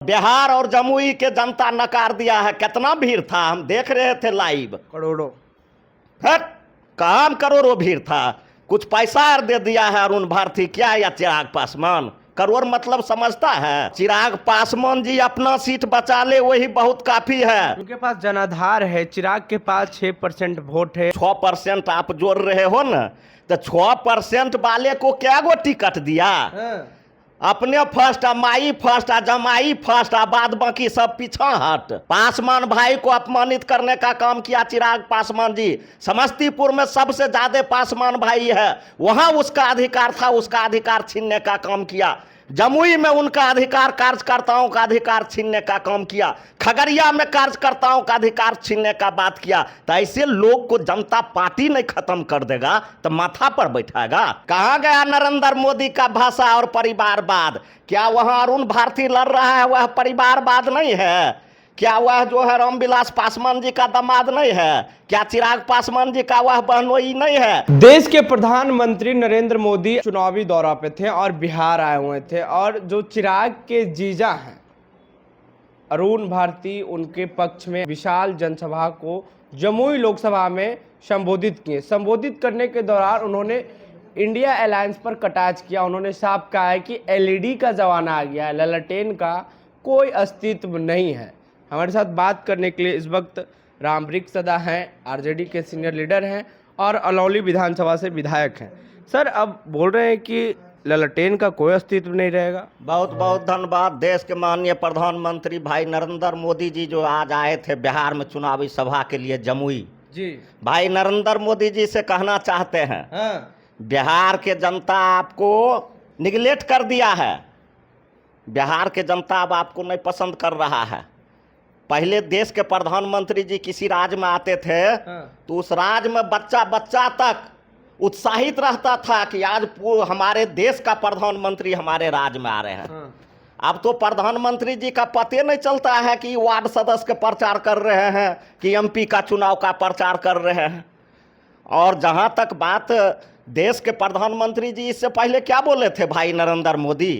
बिहार और जमुई के जनता नकार दिया है। कितना भीड़ था, हम देख रहे थे लाइव। करोड़ों हट, काम करोड़ों भीड़ था। कुछ पैसा दे दिया है अरुण भारती क्या, या चिराग पासवान? करोड़ मतलब समझता है? चिराग पासवान जी अपना सीट बचा ले वही बहुत काफी है। उनके पास जनाधार है। चिराग के पास 6% वोट है। 6% आप जोड़ रहे हो ना, तो 6% वाले को क्या गो टिकट दिया? अपने फर्स्ट, माई फर्स्ट, जमाई फर्स्ट, बाद बाकी सब पीछा हट। पासवान भाई को अपमानित करने का काम किया चिराग पासवान जी। समस्तीपुर में सबसे ज्यादा पासवान भाई है, वहां उसका अधिकार था, उसका अधिकार छीनने का काम किया। जमुई में उनका अधिकार कार्यकर्ताओं का अधिकार छीनने का काम किया। खगड़िया में कार्यकर्ताओं का अधिकार छीनने का बात किया। तो ऐसे लोग को जनता पार्टी नहीं खत्म कर देगा तो माथा पर बैठाएगा? कहाँ गया नरेंद्र मोदी का भाषा और परिवारवाद? क्या वहां अरुण भारती लड़ रहा है वह परिवारवाद नहीं है? क्या वह जो है रामविलास पासवान जी का दामाद नहीं है? क्या चिराग पासवान जी का वह बहनोई नहीं है? देश के प्रधानमंत्री नरेंद्र मोदी चुनावी दौरा पे थे और बिहार आए हुए थे, और जो चिराग के जीजा हैं अरुण भारती, उनके पक्ष में विशाल जनसभा को जमुई लोकसभा में संबोधित किए। संबोधित करने के दौरान उन्होंने इंडिया अलायंस पर कटाक्ष किया। उन्होंने साफ कहा है कि एलईडी का जमाना आ गया है, ललटेन का कोई अस्तित्व नहीं है। हमारे साथ बात करने के लिए इस वक्त रामवृक्ष सदा हैं, आरजेडी के सीनियर लीडर हैं और अलौली विधानसभा से विधायक हैं। सर, अब बोल रहे हैं कि ललटेन का कोई अस्तित्व नहीं रहेगा। बहुत बहुत धन्यवाद। देश के माननीय प्रधानमंत्री भाई नरेंद्र मोदी जी जो आज आए थे बिहार में चुनावी सभा के लिए जमुई जी, भाई नरेंद्र मोदी जी से कहना चाहते हैं, बिहार के जनता आपको निगलेक्ट कर दिया है। बिहार के जनता अब आपको नहीं पसंद कर रहा है। पहले देश के प्रधानमंत्री जी किसी राज्य में आते थे तो उस राज्य में बच्चा बच्चा तक उत्साहित रहता था कि आज हमारे देश का प्रधानमंत्री हमारे राज्य में आ रहे हैं। अब तो प्रधानमंत्री जी का पते नहीं चलता है कि वार्ड सदस्य के प्रचार कर रहे हैं कि एमपी का चुनाव का प्रचार कर रहे हैं। और जहां तक बात देश के प्रधानमंत्री जी इससे पहले क्या बोले थे भाई नरेंद्र मोदी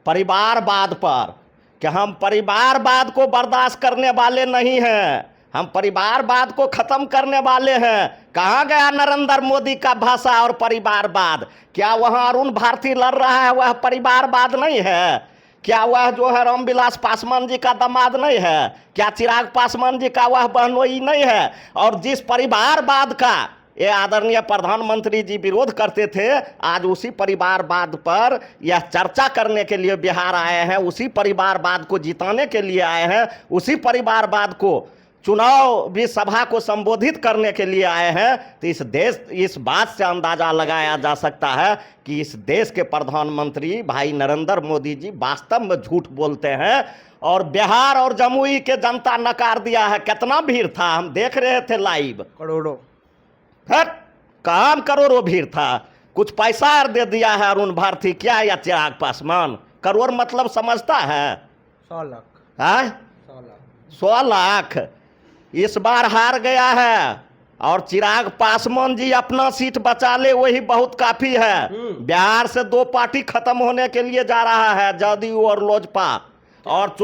परिवारवाद पर, कि हम परिवारवाद को बर्दाश्त करने वाले नहीं हैं, हम परिवारवाद को खत्म करने वाले हैं। कहाँ गया नरेंद्र मोदी का भाषा और परिवारवाद? क्या वहाँ अरुण भारती लड़ रहा है वह परिवारवाद नहीं है? क्या वह जो है रामविलास पासवान जी का दामाद नहीं है? क्या चिराग पासवान जी का वह बहनोई नहीं है? और जिस परिवारवाद का ये आदरणीय प्रधानमंत्री जी विरोध करते थे, आज उसी परिवारवाद पर यह चर्चा करने के लिए बिहार आए हैं, उसी परिवारवाद को जिताने के लिए आए हैं, उसी परिवारवाद को चुनाव भी सभा को संबोधित करने के लिए आए हैं। तो इस बात से अंदाजा लगाया जा सकता है कि इस देश के प्रधानमंत्री भाई नरेंद्र मोदी जी वास्तव में झूठ बोलते हैं। और बिहार और जमुई के जनता नकार दिया है। कितना भीड़ था, हम देख रहे थे लाइव। करोड़ों हट, काम करोड़ों भीड़ था। कुछ पैसा दे दिया है अरुण भारती क्या, या चिराग पासवान? करोड़ मतलब समझता है? 100 लाख। 100 लाख इस बार हार गया है। और चिराग पासवान जी अपना सीट बचा ले वही बहुत काफी है। बिहार से 2 पार्टी खत्म होने के लिए जा रहा है, जदयू और लोजपा। और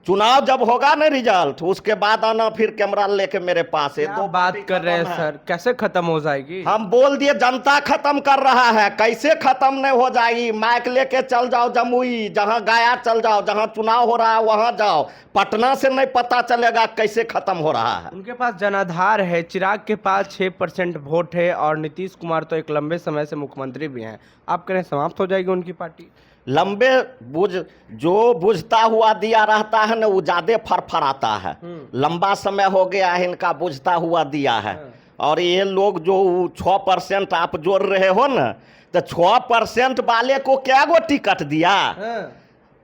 चुनाव जब होगा ना रिजल्ट, उसके बाद आना फिर कैमरा लेके मेरे पास है। तो बात कर रहे हैं सर, कैसे खत्म हो जाएगी? हम बोल दिए जनता खत्म कर रहा है, कैसे खत्म नहीं हो जाएगी? माइक लेके चल जाओ जमुई, जहां गया चल जाओ, जहां चुनाव हो रहा है वहां जाओ। पटना से नहीं पता चलेगा कैसे खत्म हो रहा है। उनके पास जनाधार है। चिराग के पास 6% वोट है और नीतीश कुमार तो एक लंबे समय से मुख्यमंत्री भी हैं। आप कह रहे हैं समाप्त हो जाएगी उनकी पार्टी? लंबे जो बुझता हुआ दिया रहता है ना वो ज्यादा फरफराता है। लंबा समय हो गया है इनका बुझता हुआ दिया है। और ये लोग जो 6% आप जोड़ रहे हो ना, तो 6% वाले को क्या गो टिकट दिया?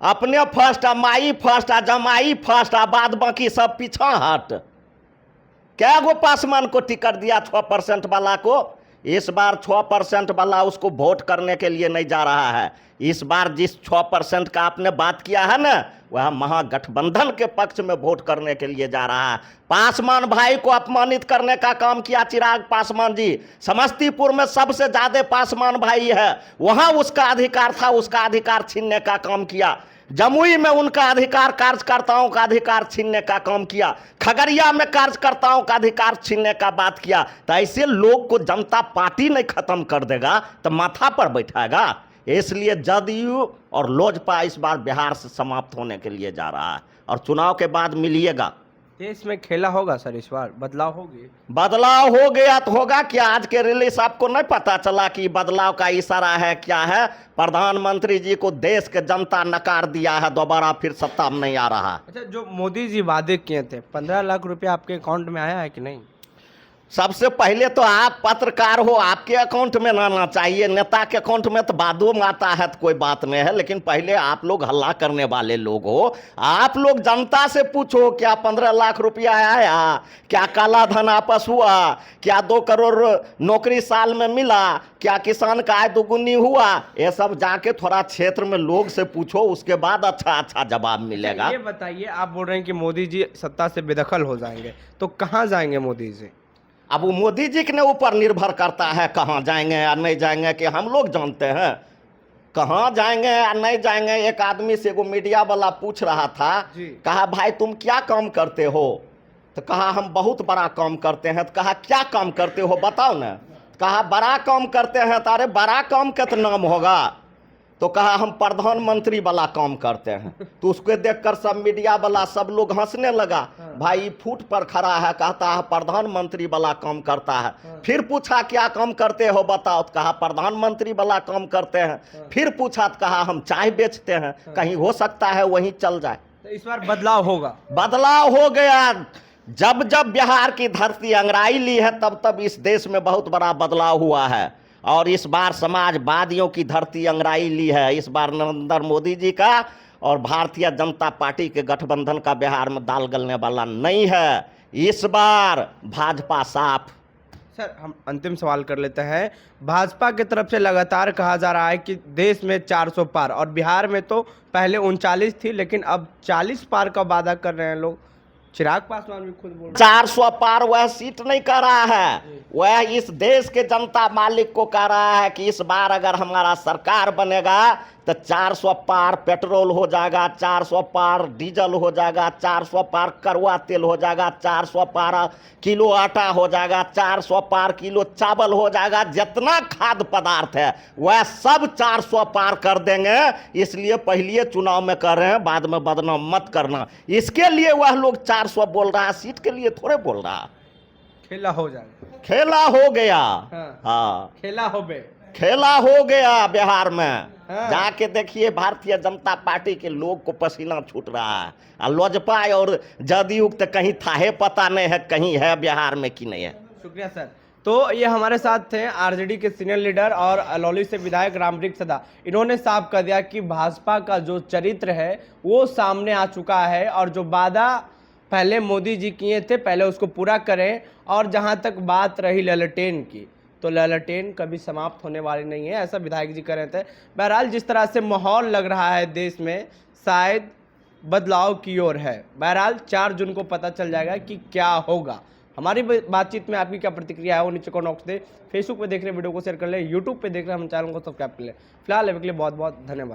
अपने फर्स्ट, माई फर्स्ट, जमाई फर्स्ट, बाद बाकी सब पीछा हट। क्या गो पासवान को टिकट दिया 6% वाला को? इस बार 6% वाला उसको वोट करने के लिए नहीं जा रहा है। इस बार जिस 6% का आपने बात किया है ना, वह महागठबंधन के पक्ष में वोट करने के लिए जा रहा है। पासवान भाई को अपमानित करने का काम किया चिराग पासवान जी। समस्तीपुर में सबसे ज्यादा पासवान भाई है, वहां उसका अधिकार था, उसका अधिकार छीनने का काम किया। जमुई में उनका अधिकार कार्यकर्ताओं का अधिकार छीनने का काम किया, खगड़िया में कार्यकर्ताओं का अधिकार छीनने का बात किया। तो ऐसे लोग को जनता पार्टी नहीं खत्म कर देगा तो माथा पर बैठाएगा। इसलिए जदयू और लोजपा इस बार बिहार से समाप्त होने के लिए जा रहा है और चुनाव के बाद मिलिएगा। देश में खेला होगा सर, इस बार बदलाव होगी? बदलाव हो गया तो होगा क्या? आज के रिलीज आपको नहीं पता चला कि बदलाव का इशारा है? क्या है? प्रधानमंत्री जी को देश के जनता नकार दिया है, दोबारा फिर सत्ता में नहीं आ रहा। अच्छा, जो मोदी जी वादे किए थे 15 लाख रुपया आपके अकाउंट में आया है कि नहीं? सबसे पहले तो आप पत्रकार हो, आपके अकाउंट में आना चाहिए। नेता के अकाउंट में तो बादों में आता है तो कोई बात नहीं है, लेकिन पहले आप लोग हल्ला करने वाले लोग हो। आप लोग जनता से पूछो क्या 15 लाख रुपया आया, क्या काला धन आपस हुआ, क्या 2 करोड़ नौकरी साल में मिला, क्या किसान का आय दोगुनी हुआ। ये सब जाके थोड़ा क्षेत्र में लोग से पूछो, उसके बाद अच्छा जवाब मिलेगा। ये बताइए, आप बोल रहे हैं कि मोदी जी सत्ता से बेदखल हो जाएंगे, तो कहाँ जाएंगे मोदी जी? अब वो मोदी जी के ऊपर निर्भर करता है कहाँ जाएंगे या नहीं जाएंगे, कि हम लोग जानते हैं कहाँ जाएंगे या नहीं जाएंगे। एक आदमी से वो मीडिया वाला पूछ रहा था, कहा भाई तुम क्या काम करते हो? तो कहा हम बहुत बड़ा काम करते हैं। तो कहा क्या काम करते हो बताओ ना। कहा बड़ा काम करते हैं। तो अरे बड़ा काम का तो नाम होगा। तो कहा हम प्रधानमंत्री वाला काम करते हैं। तो उसको देखकर सब मीडिया वाला सब लोग हंसने लगा। भाई फुट पर खड़ा है, कहता है प्रधानमंत्री वाला काम करता है। फिर पूछा क्या काम करते हो बताओ? तो कहा प्रधानमंत्री वाला काम करते हैं। फिर पूछा तो कहा हम चाय बेचते हैं, कहीं हो सकता है वहीं चल जाए। तो इस बार बदलाव होगा? बदलाव हो गया। जब जब बिहार की धरती अंगड़ाई ली है तब तब इस देश में बहुत बड़ा बदलाव हुआ है। और इस बार समाजवादियों की धरती अंगड़ाई ली है। इस बार नरेंद्र मोदी जी का और भारतीय जनता पार्टी के गठबंधन का बिहार में दाल गलने वाला नहीं है। इस बार भाजपा साफ। सर, हम अंतिम सवाल कर लेते हैं। भाजपा की तरफ से लगातार कहा जा रहा है कि देश में 400 पार, और बिहार में तो पहले 39 थी, लेकिन अब 40 पार का वादा कर रहे हैं लोग। चिराग पासवान भी खुद बोल रहे हैं 400 पार। वह सीट नहीं कर रहा है, वह इस देश के जनता मालिक को कह रहा है कि इस बार अगर हमारा सरकार बनेगा तो 400 पार पेट्रोल हो जाएगा, 400 पार डीजल हो जाएगा, 400 पार कड़वा तेल हो जाएगा, 400 पार किलो आटा हो जाएगा, 400 पार किलो चावल हो जाएगा। जितना खाद्य पदार्थ है वह सब 400 पार कर देंगे। इसलिए पहले चुनाव में कर रहे हैं, बाद में बदनाम मत करना। इसके लिए वह लोग 400 बोल रहा है, सीट के लिए थोड़े बोल रहा है। खेला हो जाएगा। खेला हो गया। हाँ, खेला हो गया बिहार में। जाके देखिए भारतीय जनता पार्टी के लोग को पसीना छूट रहा है। और लोजपा और जदयू तो कहीं थाहे पता नहीं है, कहीं है बिहार में कि नहीं है। शुक्रिया सर। तो ये हमारे साथ थे आरजेडी के सीनियर लीडर और अलौली से विधायक रामवृक्ष सदा। इन्होंने साफ कर दिया कि भाजपा का जो चरित्र है वो सामने आ चुका है, और जो वादा पहले मोदी जी किए थे पहले उसको पूरा करें। और जहां तक बात रही ललटेन की, तो ललटेन कभी समाप्त होने वाली नहीं है, ऐसा विधायक जी कह रहे थे। बहरहाल जिस तरह से माहौल लग रहा है देश में, शायद बदलाव की ओर है। बहरहाल 4 जून को पता चल जाएगा कि क्या होगा। हमारी बातचीत में आपकी क्या प्रतिक्रिया है वो नीचे कमेंट बॉक्स दे। फेसबुक पे देख रहे वीडियो को शेयर कर ले, यूट्यूब पे देख रहे हम चैनल को सब्सक्राइब कर ले। फिलहाल अभी के लिए बहुत बहुत धन्यवाद।